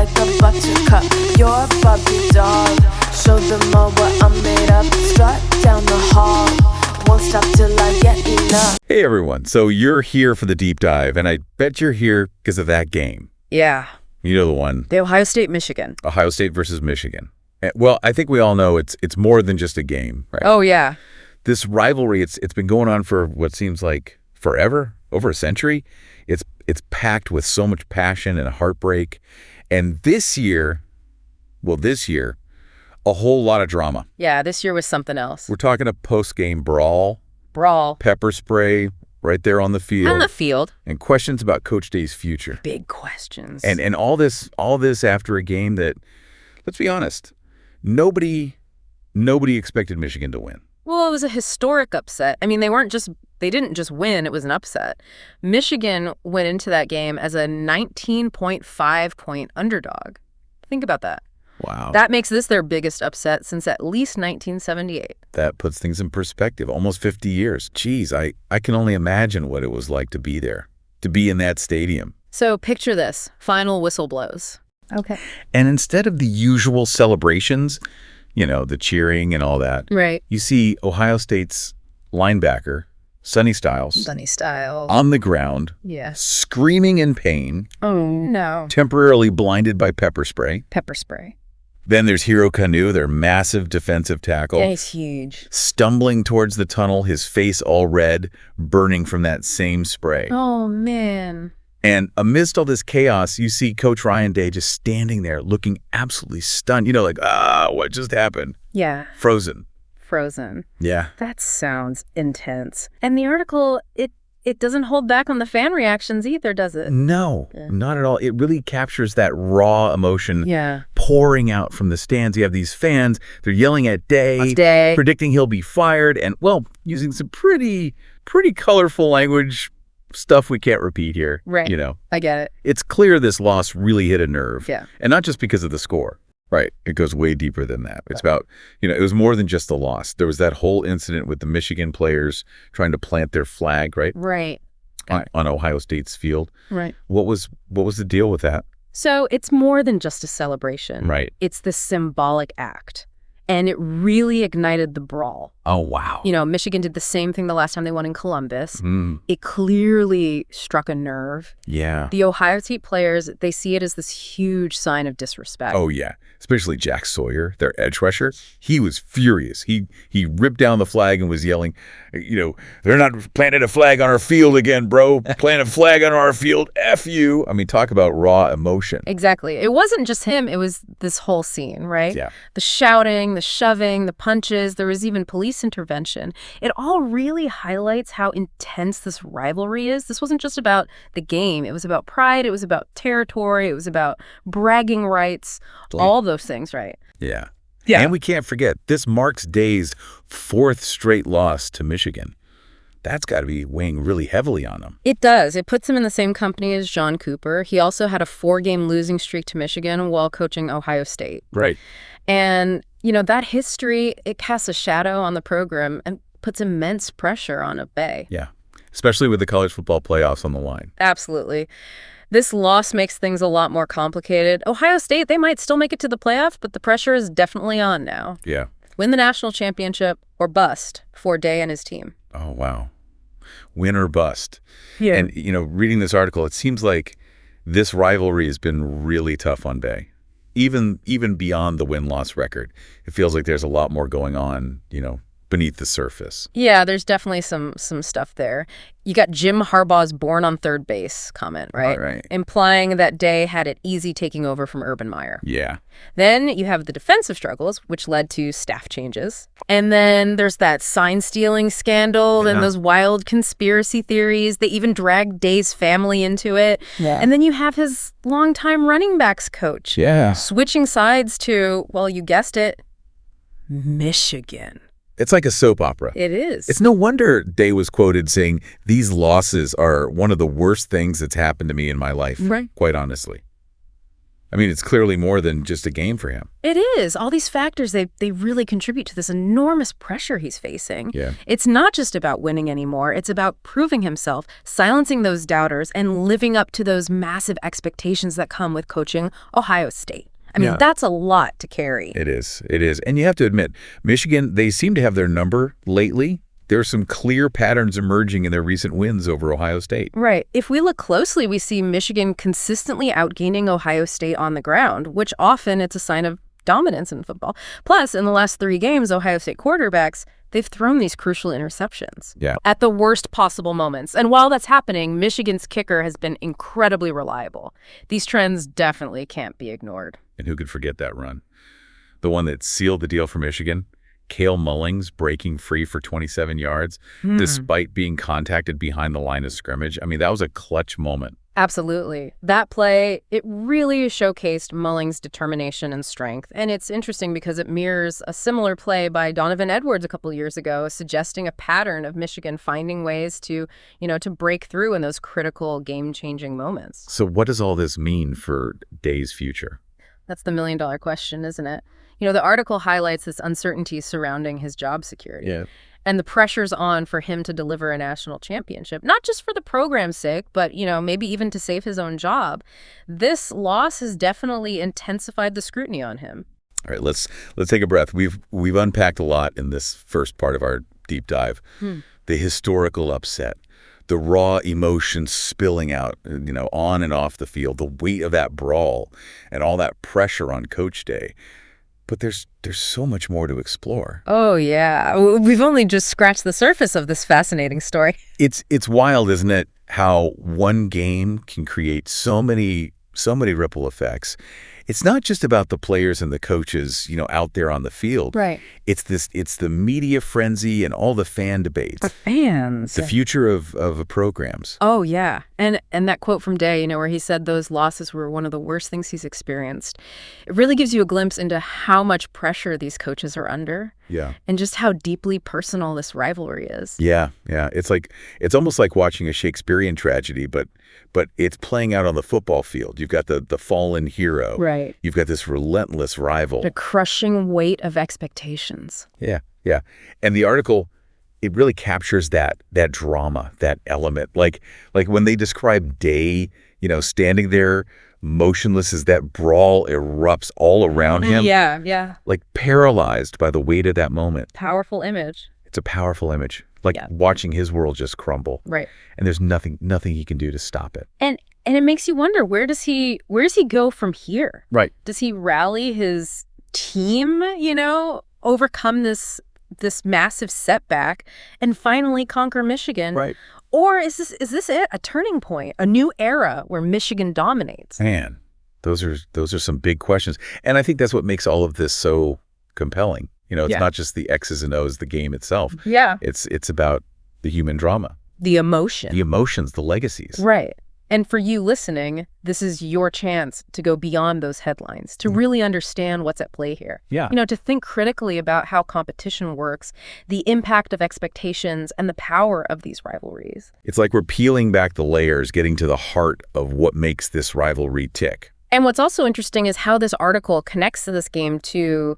like a buttercup. You're a Barbie doll. Show them all what I'm made of. Strut down the hall. Won't stop till I get enough. Hey everyone, so you're here for the deep dive, and I bet you're here because of that game. Yeah. You know the one. The Ohio State-Michigan. Ohio State versus Michigan. Well, I think we all know it's more than just a game, right? Oh, yeah. This rivalry, it's been going on for what seems like forever, over a century. It's packed with so much passion and heartbreak. And this year, a whole lot of drama. Yeah, this year was something else. We're talking a post-game brawl. Brawl. Pepper spray right there on the field. On the field. And questions about Coach Day's future. Big questions. And all this after a game that, let's be honest, nobody expected Michigan to win. Well, it was a historic upset. I mean, they didn't just win, it was an upset. Michigan went into that game as a 19.5-point underdog. Think about that. Wow. That makes this their biggest upset since at least 1978. That puts things in perspective. Almost 50 years. Geez, I can only imagine what it was like to be there, to be in that stadium. So picture this. Final whistle blows. Okay. And instead of the usual celebrations, you know, the cheering and all that, Right. you see Ohio State's linebacker, Sonny Styles, on the ground, Yes. screaming in pain, Oh, no. temporarily blinded by pepper spray. Pepper spray. Then there's Hero Kanu, their massive defensive tackle, Yeah, he's huge. stumbling towards the tunnel, his face all red, burning from that same spray. Oh, man. And amidst all this chaos, you see Coach Ryan Day just standing there looking absolutely stunned. You know, like, what just happened? Yeah. Frozen. Frozen. Yeah. That sounds intense. And the article, it doesn't hold back on the fan reactions either, does it? No, not at all. It really captures that raw emotion Yeah. pouring out from the stands. You have these fans, they're yelling at Day, Day. predicting he'll be fired, and, well, using some pretty colorful language, stuff we can't repeat here. Right. You know, I get it. it's clear this loss really hit a nerve. Yeah. And not just because of the score. Right. It goes way deeper than that. It's about, you know, it was more than just the loss. There was that whole incident with the Michigan players trying to plant their flag, right? Right. On Ohio State's field. Right. What was the deal with that? So it's more than just a celebration. Right. It's the symbolic act. And it really ignited the brawl. Oh, wow. You know, Michigan did the same thing the last time they won in Columbus. Mm. It clearly struck a nerve. Yeah. The Ohio State players, they see it as this huge sign of disrespect. Oh, yeah. Especially Jack Sawyer, their edge rusher. He was furious. He ripped down the flag and was yelling, you know, they're not planting a flag on our field again, bro. Plant a flag on our field. F you. I mean, talk about raw emotion. Exactly. It wasn't just him. It was this whole scene, right? Yeah. The shouting, the shoving, the punches. There was even police intervention. It all really highlights how intense this rivalry is. This wasn't just about the game. It was about pride. It was about territory. It was about bragging rights. All those things, right? Yeah. Yeah. And we can't forget, this marks Day's fourth straight loss to Michigan. That's got to be weighing really heavily on him. It does. It puts him in the same company as John Cooper. He also had a 4-game losing streak to Michigan while coaching Ohio State. Right. And, you know, that history, it casts a shadow on the program and puts immense pressure on a Bay. Yeah. Especially with the college football playoffs on the line. Absolutely. This loss makes things a lot more complicated. Ohio State, they might still make it to the playoff, but the pressure is definitely on now. Yeah. Win the national championship or bust for Day and his team. Oh, wow. Win or bust. Yeah. And, you know, reading this article, it seems like this rivalry has been really tough on Day. Even beyond the win-loss record, it feels like there's a lot more going on, you know, beneath the surface. Yeah, there's definitely some stuff there. You got Jim Harbaugh's born on third base comment, right? Right. Implying that Day had it easy taking over from Urban Meyer. Yeah. Then you have the defensive struggles, which led to staff changes. And then there's that sign-stealing scandal and those wild conspiracy theories. They even dragged Day's family into it. Yeah. And then you have his longtime running backs coach. Yeah. Switching sides to, well, you guessed it, Michigan. It's like a soap opera. It is. It's no wonder Day was quoted saying, "These losses are one of the worst things that's happened to me in my life." Right. Quite honestly. I mean, it's clearly more than just a game for him. It is. All these factors, they really contribute to this enormous pressure he's facing. Yeah. It's not just about winning anymore. It's about proving himself, silencing those doubters, and living up to those massive expectations that come with coaching Ohio State. I mean, that's a lot to carry. It is. It is. And you have to admit, Michigan, they seem to have their number lately. There are some clear patterns emerging in their recent wins over Ohio State. Right. If we look closely, we see Michigan consistently outgaining Ohio State on the ground, which often it's a sign of dominance in football. Plus, in the last 3 games, Ohio State quarterbacks, they've thrown these crucial interceptions at the worst possible moments. And while that's happening, Michigan's kicker has been incredibly reliable. These trends definitely can't be ignored. And who could forget that run? The one that sealed the deal for Michigan? Cale Mullings breaking free for 27 yards despite being contacted behind the line of scrimmage. I mean, that was a clutch moment. Absolutely. That play, it really showcased Mullings' determination and strength. And it's interesting because it mirrors a similar play by Donovan Edwards a couple years ago, suggesting a pattern of Michigan finding ways to, to break through in those critical game-changing moments. So what does all this mean for Day's future? That's the million-dollar question, isn't it? The article highlights this uncertainty surrounding his job security. Yeah. And the pressure's on for him to deliver a national championship, not just for the program's sake, but, maybe even to save his own job. This loss has definitely intensified the scrutiny on him. All right, let's take a breath. We've unpacked a lot in this first part of our deep dive. The historical upset, the raw emotions spilling out, on and off the field, the weight of that brawl, and all that pressure on Coach Day. But there's so much more to explore. Oh, yeah. We've only just scratched the surface of this fascinating story. It's wild, isn't it, how one game can create so many ripple effects. It's not just about the players and the coaches, out there on the field. Right. It's the media frenzy and all the fan debates. The fans. The future of programs. Oh, yeah. And that quote from Day, where he said those losses were one of the worst things he's experienced. It really gives you a glimpse into how much pressure these coaches are under. Yeah. And just how deeply personal this rivalry is. Yeah. It's almost like watching a Shakespearean tragedy, but it's playing out on the football field. You've got the fallen hero. Right. You've got this relentless rival. The crushing weight of expectations. Yeah. And the article, it really captures that drama, that element. Like when they describe Day, standing there motionless as that brawl erupts all around him. Yeah. Like paralyzed by the weight of that moment. Powerful image. It's a powerful image. Like watching his world just crumble. Right. And there's nothing he can do to stop it. And it makes you wonder, where does he go from here? Right. Does he rally his team, overcome this massive setback and finally conquer Michigan? Right. Or is this it? A turning point, a new era where Michigan dominates? Man, those are some big questions. And I think that's what makes all of this so compelling. It's not just the X's and O's, the game itself. Yeah. It's about the human drama. The emotion. The emotions, the legacies. Right. And for you listening, this is your chance to go beyond those headlines, to really understand what's at play here. Yeah. To think critically about how competition works, the impact of expectations, and the power of these rivalries. It's like we're peeling back the layers, getting to the heart of what makes this rivalry tick. And what's also interesting is how this article connects to this game to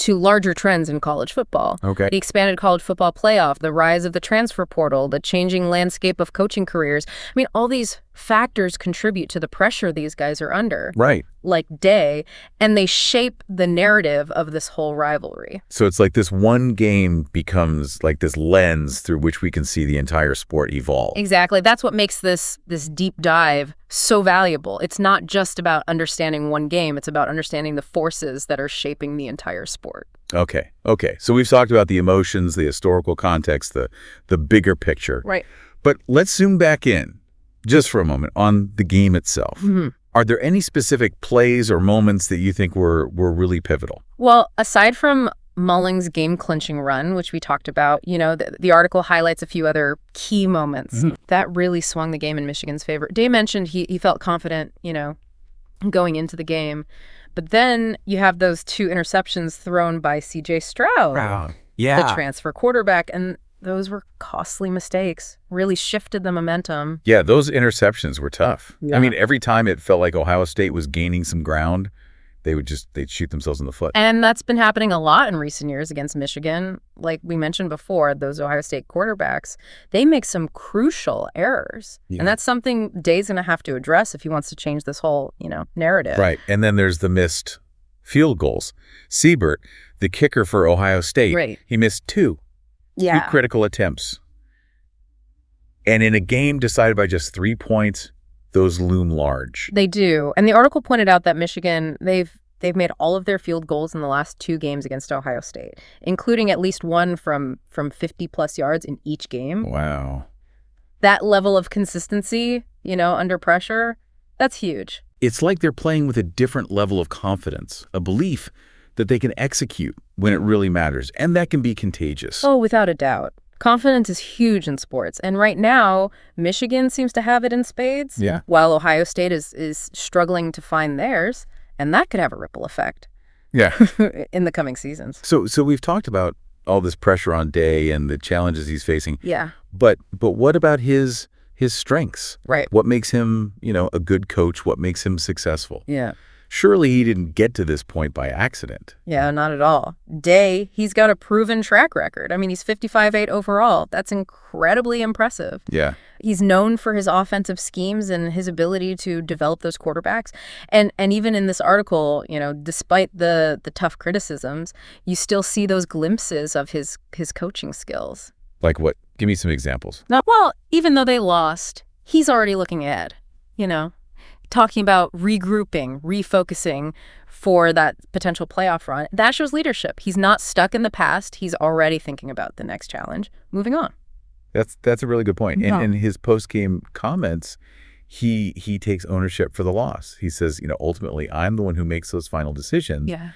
larger trends in college football. Okay. The expanded college football playoff, the rise of the transfer portal, the changing landscape of coaching careers. I mean, all these factors contribute to the pressure these guys are under. Right. Like Day, and they shape the narrative of this whole rivalry. So it's like this one game becomes like this lens through which we can see the entire sport evolve. Exactly. That's what makes this deep dive so valuable. It's not just about understanding one game. It's about understanding the forces that are shaping the entire sport. Okay. So we've talked about the emotions, the historical context, the bigger picture. Right. But let's zoom back in just for a moment on the game itself. Mm-hmm. Are there any specific plays or moments that you think were really pivotal? Well, aside from Mullings' game-clinching run, which we talked about, the article highlights a few other key moments that really swung the game in Michigan's favor. Day mentioned he felt confident, going into the game. But then you have those 2 interceptions thrown by C.J. Stroud, Yeah. the transfer quarterback. And Those were costly mistakes, really shifted the momentum. Yeah, those interceptions were tough. Yeah. I mean, every time it felt like Ohio State was gaining some ground, they'd shoot themselves in the foot. And that's been happening a lot in recent years against Michigan. Like we mentioned before, those Ohio State quarterbacks, they make some crucial errors. Yeah. And that's something Day's going to have to address if he wants to change this whole, narrative. Right. And then there's the missed field goals. Siebert, the kicker for Ohio State, Right. he missed two critical attempts. And in a game decided by just 3 points, those loom large. They do. And the article pointed out that Michigan, they've made all of their field goals in the last 2 games against Ohio State, including at least one from 50-plus yards in each game. Wow. That level of consistency, under pressure, that's huge. It's like they're playing with a different level of confidence, a belief that they can execute when it really matters, and that can be contagious. Oh, without a doubt. Confidence is huge in sports, and right now, Michigan seems to have it in spades, Yeah. while Ohio State is struggling to find theirs, and that could have a ripple effect Yeah. in the coming seasons. So we've talked about all this pressure on Day and the challenges he's facing. Yeah. But what about his strengths? Right. What makes him, a good coach? What makes him successful? Yeah. Surely he didn't get to this point by accident. Yeah, not at all. Day, he's got a proven track record. I mean, he's 55-8 overall. That's incredibly impressive. Yeah. He's known for his offensive schemes and his ability to develop those quarterbacks. And even in this article, despite the tough criticisms, you still see those glimpses of his coaching skills. Like what? Give me some examples. Well, even though they lost, he's already looking ahead, talking about regrouping, refocusing for that potential playoff run. That shows leadership. He's not stuck in the past. He's already thinking about the next challenge. Moving on. That's a really good point. Yeah. And in his post-game comments, he takes ownership for the loss. He says, ultimately, I'm the one who makes those final decisions. Yeah.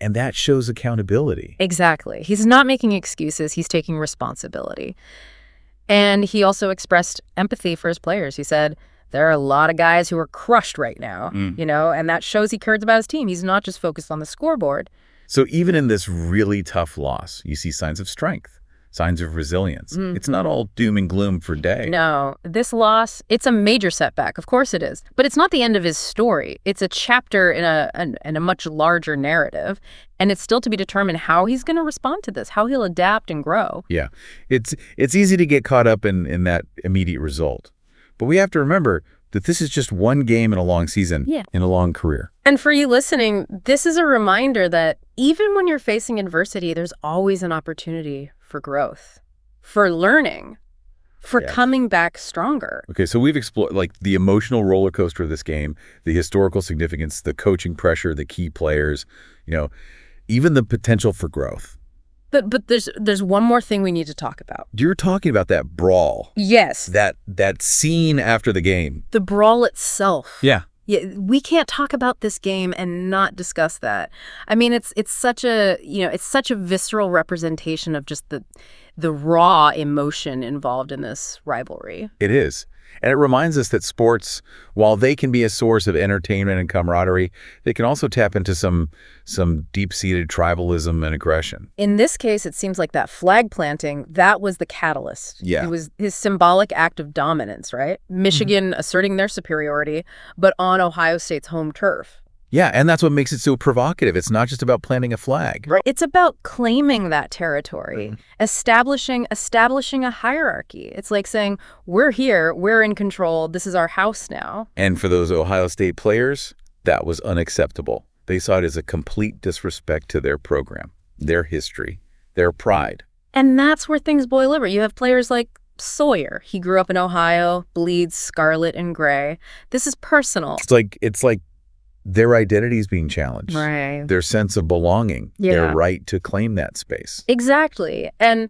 And that shows accountability. Exactly. He's not making excuses. He's taking responsibility. And he also expressed empathy for his players. He said, there are a lot of guys who are crushed right now, and that shows he cares about his team. He's not just focused on the scoreboard. So even in this really tough loss, you see signs of strength, signs of resilience. It's not all doom and gloom for Day. No, this loss, it's a major setback. Of course it is. But it's not the end of his story. It's a chapter in a much larger narrative. And it's still to be determined how he's going to respond to this, how he'll adapt and grow. Yeah. It's easy to get caught up in that immediate result. But we have to remember that this is just one game in a long season, in a long career. And for you listening, this is a reminder that even when you're facing adversity, there's always an opportunity for growth, for learning, for coming back stronger. Okay, so we've explored the emotional roller coaster of this game, the historical significance, the coaching pressure, the key players, even the potential for growth. But there's one more thing we need to talk about. You're talking about that brawl. Yes. That scene after the game. The brawl itself. Yeah. Yeah, we can't talk about this game and not discuss that. I mean, it's such a visceral representation of just the raw emotion involved in this rivalry. It is. And it reminds us that sports, while they can be a source of entertainment and camaraderie, they can also tap into some deep-seated tribalism and aggression. In this case, it seems like that flag planting, that was the catalyst. Yeah. It was his symbolic act of dominance, right? Michigan asserting their superiority, but on Ohio State's home turf. Yeah, and that's what makes it so provocative. It's not just about planting a flag. Right. It's about claiming that territory, establishing a hierarchy. It's like saying, we're here, we're in control, this is our house now. And for those Ohio State players, that was unacceptable. They saw it as a complete disrespect to their program, their history, their pride. And that's where things boil over. You have players like Sawyer. He grew up in Ohio, bleeds scarlet and gray. This is personal. It's like their identity is being challenged. Right. Their sense of belonging, their right to claim that space. Exactly. And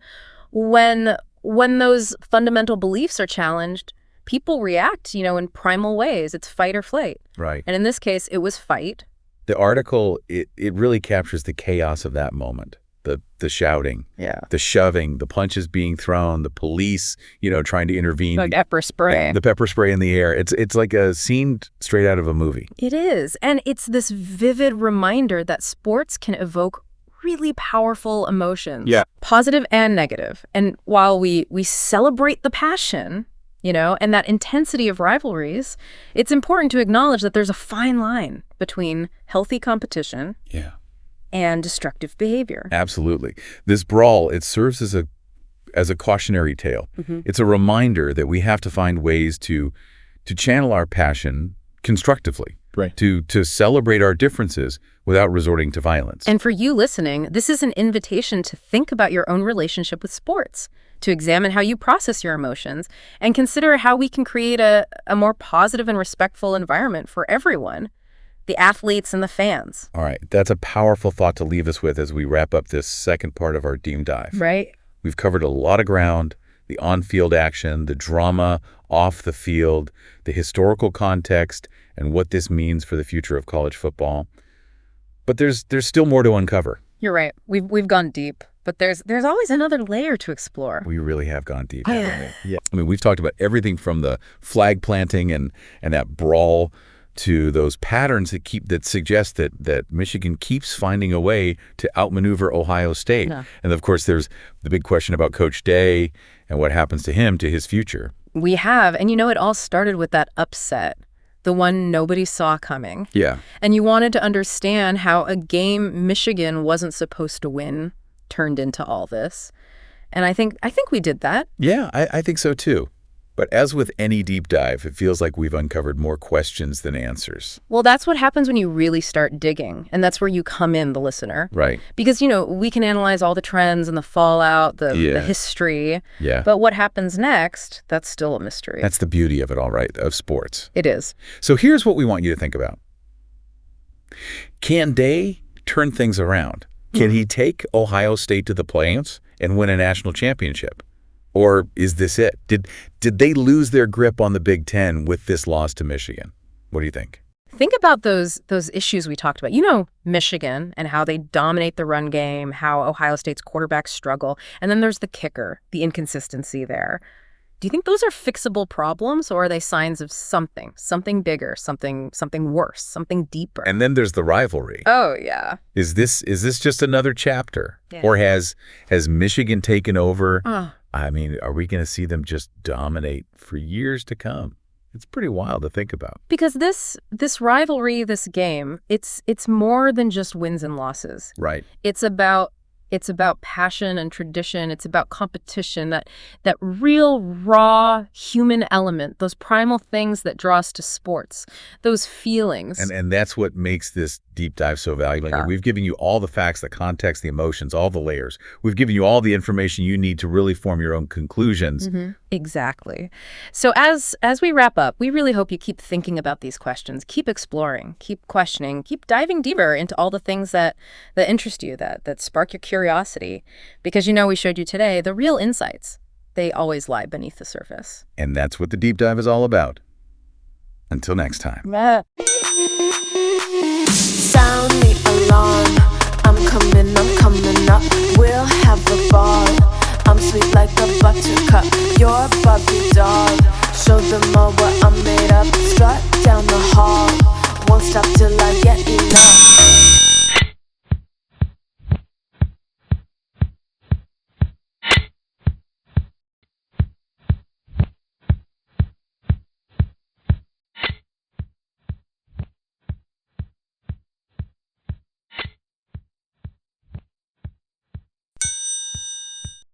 when those fundamental beliefs are challenged, people react, in primal ways. It's fight or flight. Right. And in this case, it was fight. The article, it really captures the chaos of that moment. The shouting, the shoving, the punches being thrown, the police, trying to intervene. Like pepper spray. The pepper spray in the air. It's like a scene straight out of a movie. It is. And it's this vivid reminder that sports can evoke really powerful emotions. Yeah. Positive and negative. And while we celebrate the passion, and that intensity of rivalries, it's important to acknowledge that there's a fine line between healthy competition Yeah. and destructive behavior. Absolutely. This brawl, it serves as a cautionary tale. It's a reminder that we have to find ways to channel our passion constructively. Right. To celebrate our differences without resorting to violence. And for you listening, this is an invitation to think about your own relationship with sports, to examine how you process your emotions, and consider how we can create a more positive and respectful environment for everyone, the athletes and the fans. All right. That's a powerful thought to leave us with as we wrap up this second part of our Deep Dive. Right. We've covered a lot of ground, the on-field action, the drama off the field, the historical context, and what this means for the future of college football. But there's still more to uncover. You're right. We've gone deep, but there's always another layer to explore. We really have gone deep, haven't we? Yeah. I mean, we've talked about everything from the flag planting and that brawl to those patterns that suggest that Michigan keeps finding a way to outmaneuver Ohio State. Yeah. And of course, there's the big question about Coach Day and what happens to him, to his future. We have, and it all started with that upset, the one nobody saw coming. Yeah. And you wanted to understand how a game Michigan wasn't supposed to win turned into all this. And I think we did that. Yeah, I think so too. But as with any deep dive, it feels like we've uncovered more questions than answers. Well, that's what happens when you really start digging. And that's where you come in, the listener. Right. Because, we can analyze all the trends and the fallout, the Yeah. history. Yeah. But what happens next, that's still a mystery. That's the beauty of it all, right, of sports. It is. So here's what we want you to think about. Can Day turn things around? Can he take Ohio State to the playoffs and win a national championship? Or is this it? Did they lose their grip on the Big Ten with this loss to Michigan? What do you think? Think about those issues we talked about. Michigan and how they dominate the run game, how Ohio State's quarterbacks struggle. And then there's the kicker, the inconsistency there. Do you think those are fixable problems, or are they signs of something bigger, something worse, something deeper? And then there's the rivalry. Oh, yeah. Is this just another chapter? Yeah. Or has Michigan taken over? Oh. I mean, are we going to see them just dominate for years to come? It's pretty wild to think about. Because this rivalry, this game, it's more than just wins and losses. Right. It's about passion and tradition. It's about competition, that real, raw human element, those primal things that draw us to sports, those feelings. And that's what makes this deep dive so valuable. Yeah. We've given you all the facts, the context, the emotions, all the layers. We've given you all the information you need to really form your own conclusions. Mm-hmm. Exactly. So as we wrap up, we really hope you keep thinking about these questions, keep exploring, keep questioning, keep diving deeper into all the things that interest you, that spark your curiosity. Because we showed you today, the real insights, they always lie beneath the surface. And that's what the deep dive is all about. Until next time. Sound the alarm. I'm coming up. We'll have a ball. I'm sweet like a buttercup. You're a Barbie doll. Show them all what I'm made of. Strut down the hall. Won't stop till